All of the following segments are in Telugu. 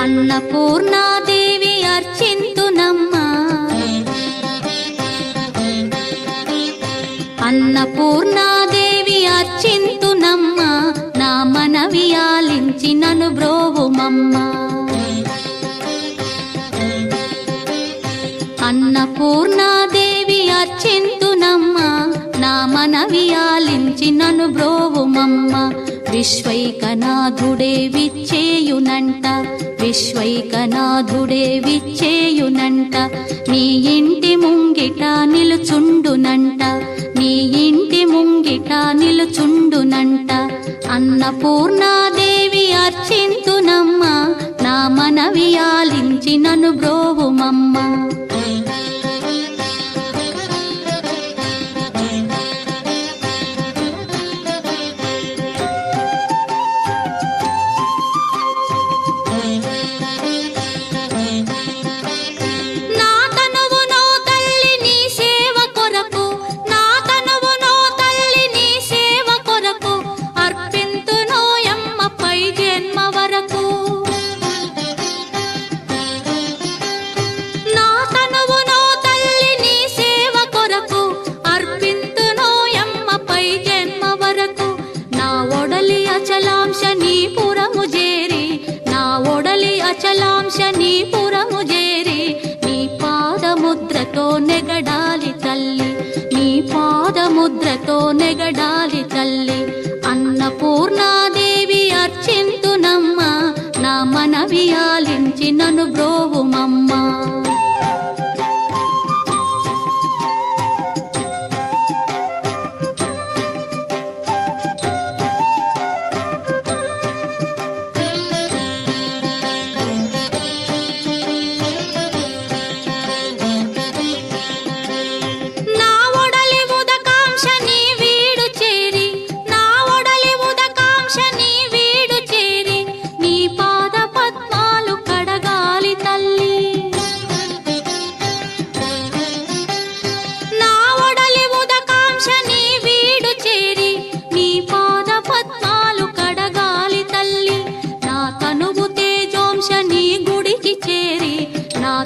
అన్నపూర్ణాదేవి అర్చింతునమ్మా, అన్నపూర్ణాదేవి అర్చింతునమ్మా, నా మనవి ఆలించి నన్ను బ్రోవుమమ్మా. అన్నపూర్ణాదేవి అర్చింతునమ్మా, నా మనవి ఆలించి నన్ను బ్రోవుమమ్మా. విశ్వైకనాథుడే విచ్చేయునంట, విశ్వైకనాథుడే విచ్చేయునంట, నీ ఇంటి ముంగిట నిలుచుండునంట, నీ ఇంటి ముంగిట నిలుచుండునంట. అన్నపూర్ణాదేవి అర్చింతునమ్మా, నా మనవి ఆలించి నన్ను బ్రోవుమమ్మా. అచలాంశనీపురము చేరి నీ పాదముద్రతో నెగడాలి తల్లి, నీ పాదముద్రతో నెగడాలి తల్లి. అన్నపూర్ణాదేవి అర్చింతునమ్మా, నా మనవి ఆలించి నన్ను బ్రోవుమమ్మా.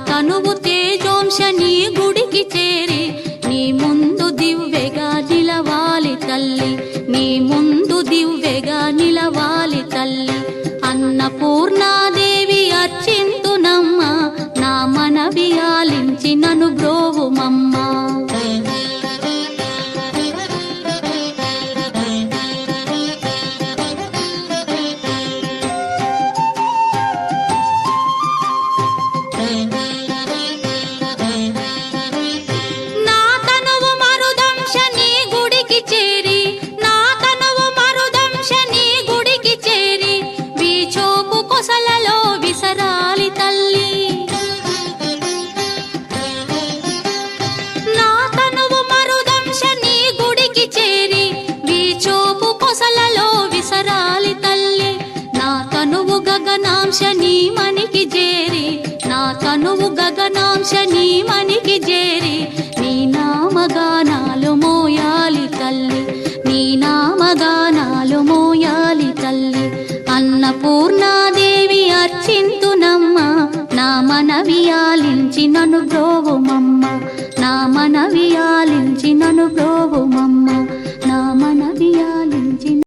తనువు తేజోంశని గుడికి చేరి నీ ముందు దివ్వెగా నిలవాలి తల్లి, నీ ముందు దివ్వెగా నిలవాలి తల్లి. అన్నపూర్ణాదేవి అర్చింతునమ్మా, నా మనవి ఆలించి నన్ను బ్రోవుమమ్మా. గగనాంశని మనికి చేరి, నా తనువు గగనాంశని మనికి చేరి నీ నామగానాలు మోయాలి తల్లి, నీ నామగానాలు మోయాలి తల్లి. అన్నపూర్ణాదేవి అర్చింతునమ్మా, నా మనవి ఆలించి నన్ను బ్రోవుమమ్మా, నా మనవి ఆలించి నన్ను బ్రోవు.